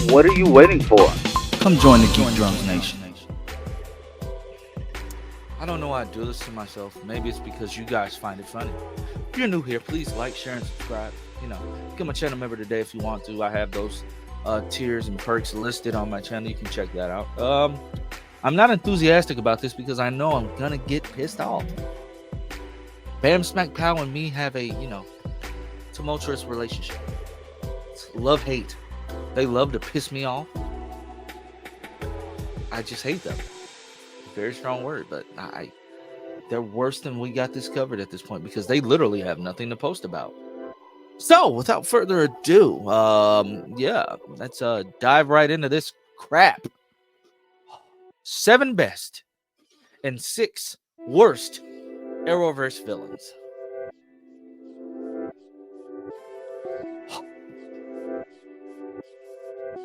What are you waiting for? Come join the Geek Drums Nation. I don't know why I do this to myself. Maybe it's because you guys find it funny. If you're new here, please like, share, and subscribe. Become a channel member today if you want to. I have those tiers and perks listed on my channel. You can check that out. I'm not enthusiastic about this because I know I'm gonna get pissed off. Bam, Smack, Pow, and me have a tumultuous relationship. It's love-hate. They love to piss me off. I just hate them. Very strong word, but they're worse than we got this covered at this point because they literally have nothing to post about. So, without further ado, let's dive right into this crap. 7 best and 6 worst Arrowverse villains.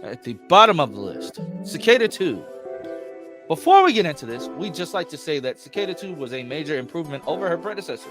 At the bottom of the list, Cicada 2. Before we get into this, we'd just like to say that Cicada 2 was a major improvement over her predecessor.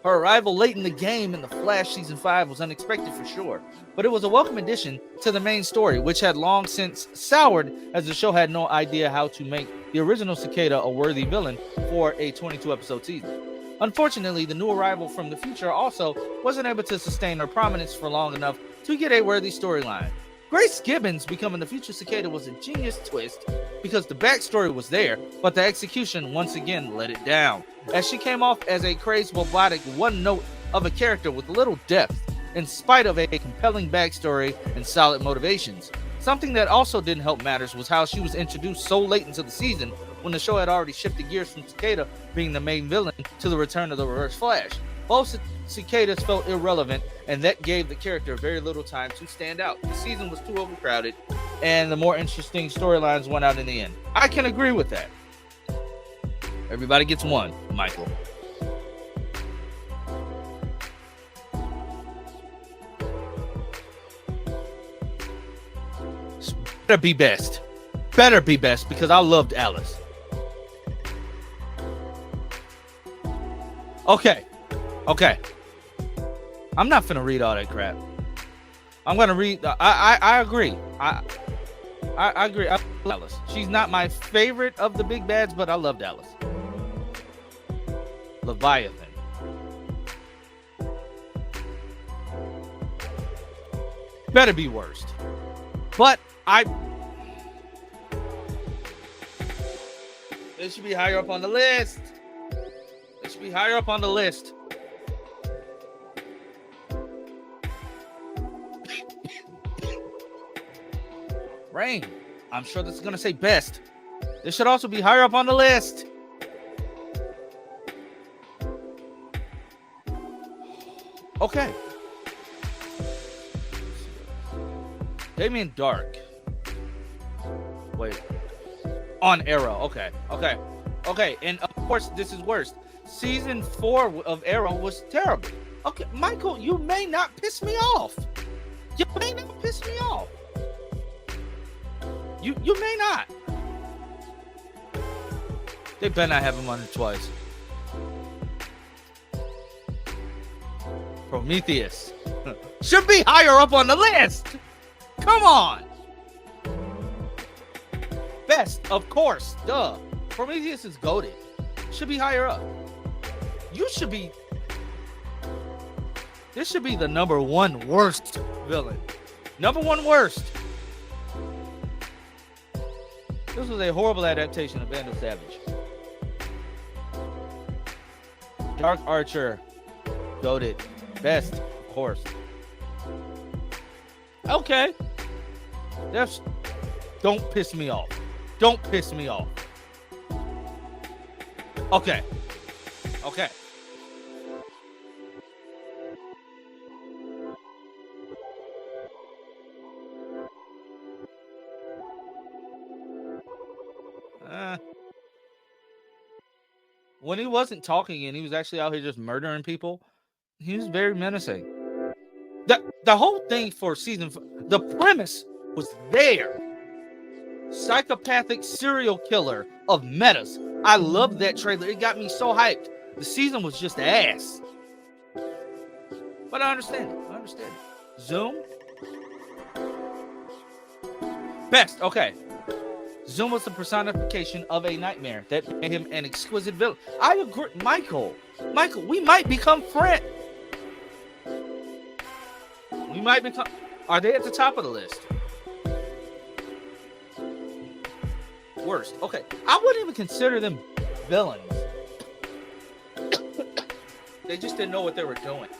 Her arrival late in the game in The Flash Season 5 was unexpected for sure, but it was a welcome addition to the main story, which had long since soured as the show had no idea how to make the original Cicada a worthy villain for a 22-episode season. Unfortunately, the new arrival from the future also wasn't able to sustain her prominence for long enough to get a worthy storyline. Grace Gibbons becoming the future Cicada was a genius twist because the backstory was there, but the execution once again let it down, as she came off as a crazed, robotic one note of a character with little depth, in spite of a compelling backstory and solid motivations. Something that also didn't help matters was how she was introduced so late into the season when the show had already shifted gears from Cicada being the main villain to the return of the Reverse Flash. Both Cicadas felt irrelevant, and that gave the character very little time to stand out. The season was too overcrowded, and the more interesting storylines went out in the end. I can agree with that. Everybody gets one, Michael. Better be best. Better be best, because I loved Alice. Okay. I'm not finna read all that crap. I'm gonna read. I agree. I agree. I love Alice. She's not my favorite of the big bads, but I loved Alice. Leviathan. Better be worst. But it should be higher up on the list. It should be higher up on the list. Rain. I'm sure this is going to say best. This should also be higher up on the list. Okay. Damien Dark. Wait. On Arrow. Okay. And of course, this is worst. Season 4 of Arrow was terrible. Okay, Michael, you may not piss me off. You may not piss me off. You may not. They better not have him on it twice. Prometheus should be higher up on the list. Come on. Best, of course. Duh. Prometheus is goated. Should be higher up. This should be the number 1 worst villain. Number 1 worst. This was a horrible adaptation of Vandal Savage. Dark Archer. Goated. Best, of course. Okay. Don't piss me off. Don't piss me off. Okay. When he wasn't talking and he was actually out here just murdering people, he was very menacing. The whole thing for season 4, the premise was there. Psychopathic serial killer of metas. I loved that trailer. It got me so hyped. The season was just ass. But I understand it. Zoom. Best. Okay. Zoom was the personification of a nightmare that made him an exquisite villain. I agree. Michael, we might become friends. We might become. Are they at the top of the list? Worst. Okay. I wouldn't even consider them villains. They just didn't know what they were doing.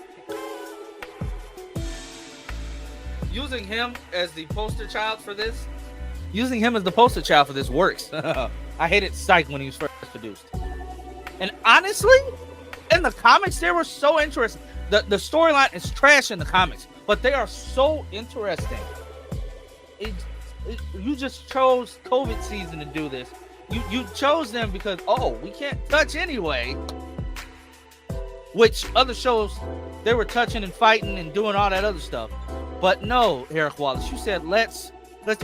Using him as the poster child for this. Using him as the poster child for this works. I hated Psych when he was first produced. And honestly, in the comics, they were so interesting. The storyline is trash in the comics, but they are so interesting. You just chose COVID season to do this. You chose them because, we can't touch anyway. Which other shows, they were touching and fighting and doing all that other stuff. But no, Eric Wallace, you said let's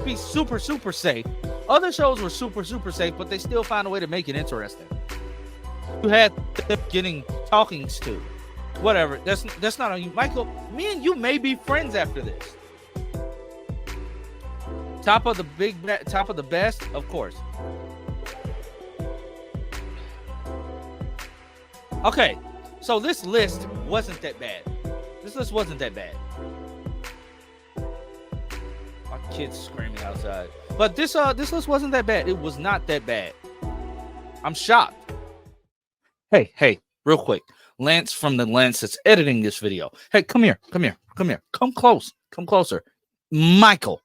be super, super safe. Other shows were super, super safe, but they still found a way to make it interesting. You had them getting talkings to. Whatever. That's not on you. Michael, me and you may be friends after this. Top of the best, of course. Okay, so this list wasn't that bad. My kids screaming outside. But this list wasn't that bad. It was not that bad. I'm shocked. Hey, real quick. Lance from the Lance that's editing this video. Hey, come here. Come closer. Michael.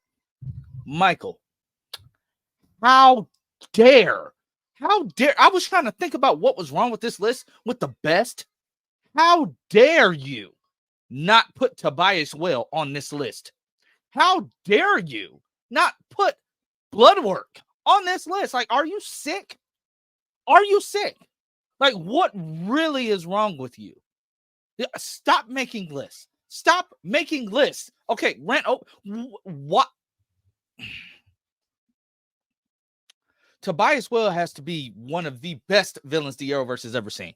How dare? I was trying to think about what was wrong with this list with the best. How dare you not put Tobias Whale on this list? How dare you not put Bloodwork on this list? Like, are you sick? Like, what really is wrong with you? Stop making lists. Okay, what? Tobias Whale has to be one of the best villains the Arrowverse has ever seen.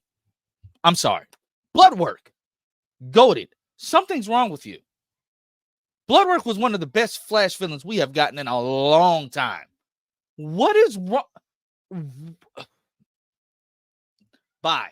I'm sorry. Bloodwork. Goated. Something's wrong with you. Bloodwork was one of the best Flash villains we have gotten in a long time. What is wrong? Bye.